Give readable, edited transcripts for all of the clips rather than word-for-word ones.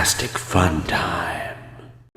Egotastic FunTime.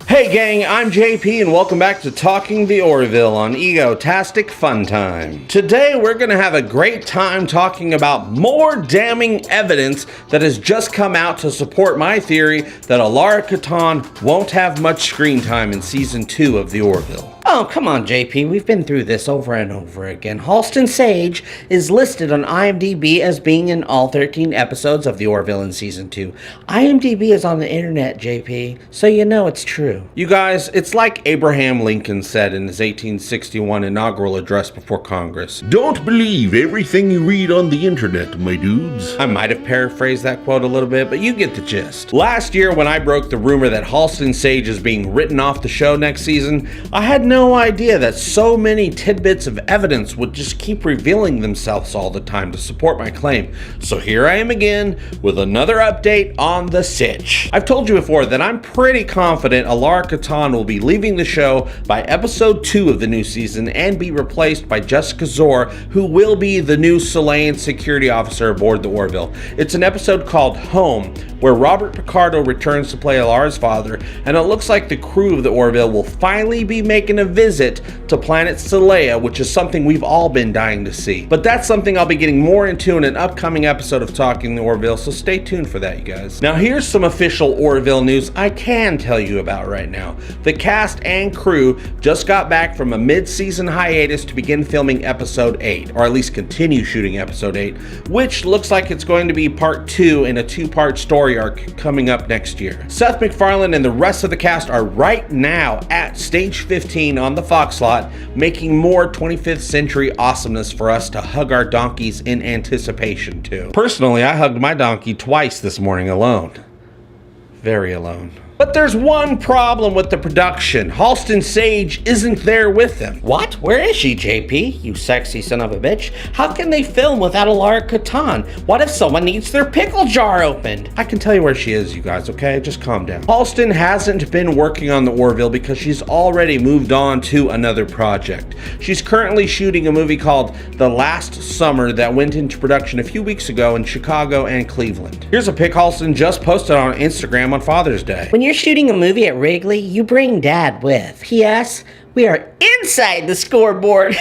Hey gang, I'm JP and welcome back to Talking The Orville on Egotastic FunTime. Today we're going to have a great time talking about more damning evidence that has just come out to support my theory that Alara Kitan won't have much screen time in Season 2 of The Orville. Oh, come on, JP. We've been through this over and over again. Halston Sage is listed on IMDb as being in all 13 episodes of The Orville in Season 2. IMDb is on the internet, JP, so you know it's true. You guys, it's like Abraham Lincoln said in his 1861 inaugural address before Congress. Don't believe everything you read on the internet, my dudes. I might have paraphrased that quote a little bit, but you get the gist. Last year, when I broke the rumor that Halston Sage is being written off the show next season, I had no idea that so many tidbits of evidence would just keep revealing themselves all the time to support my claim. So here I am again with another update on the sitch. I've told you before that I'm pretty confident Alara Kitan will be leaving the show by episode 2 of the new season and be replaced by Jessica Zor, who will be the new Solayan security officer aboard the Orville. It's an episode called Home, where Robert Picardo returns to play Alara's father, and it looks like the crew of the Orville will finally be making a visit to planet Solaya, which is something we've all been dying to see. But that's something I'll be getting more into in an upcoming episode of Talking the Orville, so stay tuned for that, you guys. Now here's some official Orville news I can tell you about right now. The cast and crew just got back from a mid-season hiatus to begin filming episode 8, or at least continue shooting episode 8, which looks like it's going to be part 2 in a 2-part story arc coming up next year. Seth MacFarlane and the rest of the cast are right now at stage 15 on the Fox lot, making more 25th century awesomeness for us to hug our donkeys in anticipation to. Personally, I hugged my donkey twice this morning alone. Very alone. But there's one problem with the production. Halston Sage isn't there with them. What? Where is she, JP? You sexy son of a bitch. How can they film without Alara Kitan? What if someone needs their pickle jar opened? I can tell you where she is, you guys, okay? Just calm down. Halston hasn't been working on the Orville because she's already moved on to another project. She's currently shooting a movie called The Last Summer that went into production a few weeks ago in Chicago and Cleveland. Here's a pic Halston just posted on Instagram on Father's Day. When you're shooting a movie at Wrigley, you bring Dad with. P.S. We are inside the scoreboard.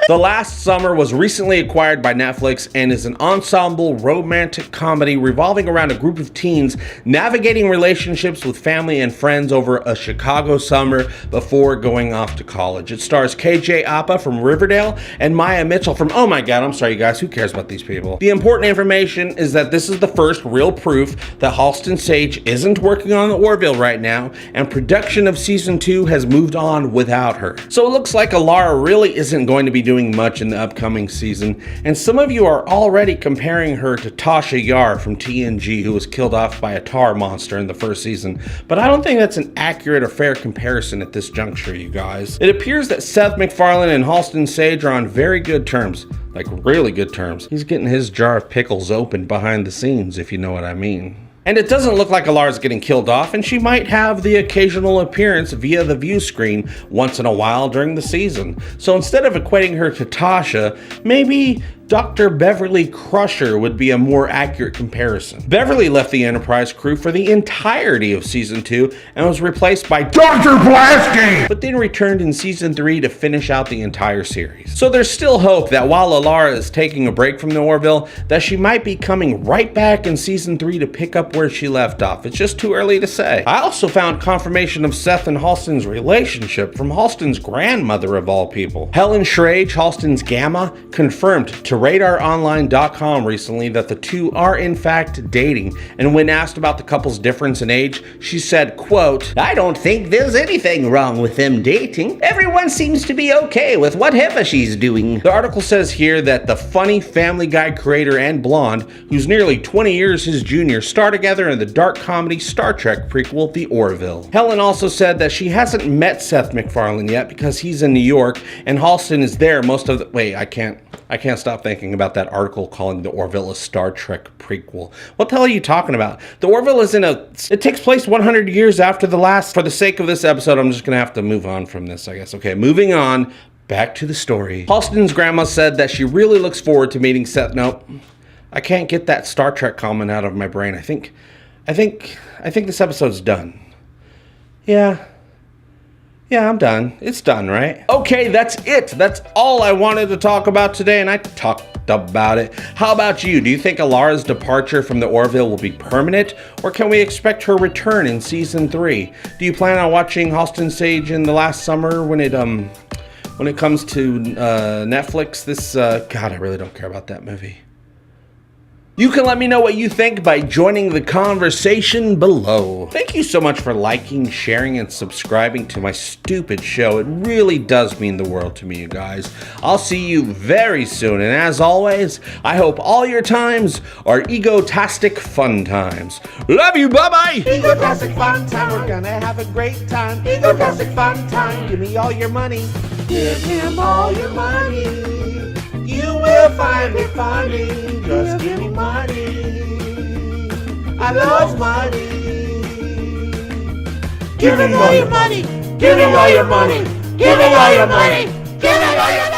The Last Summer was recently acquired by Netflix and is an ensemble romantic comedy revolving around a group of teens navigating relationships with family and friends over a Chicago summer before going off to college. It stars KJ Apa from Riverdale and Maya Mitchell from, oh my god, I'm sorry you guys, who cares about these people? The important information is that this is the first real proof that Halston Sage isn't working on the Orville right now, and production of season 2 has moved on without her. So it looks like Alara really isn't going to be doing much in the upcoming season, and some of you are already comparing her to Tasha Yar from TNG, who was killed off by a tar monster in the first season, but I don't think that's an accurate or fair comparison at this juncture, you guys. It appears that Seth MacFarlane and Halston Sage are on very good terms, like really good terms. He's getting his jar of pickles open behind the scenes, if you know what I mean. And it doesn't look like Alara's getting killed off, and she might have the occasional appearance via the view screen once in a while during the season. So instead of equating her to Tasha, maybe Dr. Beverly Crusher would be a more accurate comparison. Beverly left the Enterprise crew for the entirety of Season 2 and was replaced by Dr. Blasky, but then returned in Season 3 to finish out the entire series. So there's still hope that while Alara is taking a break from the Orville, that she might be coming right back in Season 3 to pick up where she left off. It's just too early to say. I also found confirmation of Seth and Halston's relationship from Halston's grandmother of all people. Helen Schrage, Halston's Gamma, confirmed to RadarOnline.com recently that the two are in fact dating, and when asked about the couple's difference in age, she said, quote, I don't think there's anything wrong with them dating. Everyone seems to be okay with whatever she's doing. The article says here that the funny Family Guy creator and blonde, who's nearly 20 years his junior, star together in the dark comedy Star Trek prequel, The Orville. Helen also said that she hasn't met Seth MacFarlane yet because he's in New York and Halston is there most of the... Wait, I can't stop thinking about that article calling The Orville a Star Trek prequel. What the hell are you talking about? The Orville is it takes place 100 years after the last. For the sake of this episode, I'm just gonna have to move on from this, I guess. Okay, moving on, back to the story. Halston's grandma said that she really looks forward to meeting Seth. Nope, I can't get that Star Trek comment out of my brain. I think I think this episode's done. Yeah, I'm done. It's done, right? Okay, that's it. That's all I wanted to talk about today, and I talked about it. How about you? Do you think Alara's departure from the Orville will be permanent, or can we expect her return in season 3? Do you plan on watching Halston Sage in the last summer when it comes to Netflix? God, I really don't care about that movie. You can let me know what you think by joining the conversation below. Thank you so much for liking, sharing, and subscribing to my stupid show. It really does mean the world to me, you guys. I'll see you very soon, and as always, I hope all your times are egotastic fun times. Love you, bye-bye! Egotastic fun time, we're gonna have a great time. Egotastic fun time, give me all your money. Give him all your money. You will find it funny. Just give me money. I love money. Give me all your money. Give me all your money. Give me all your money. Give me all your money.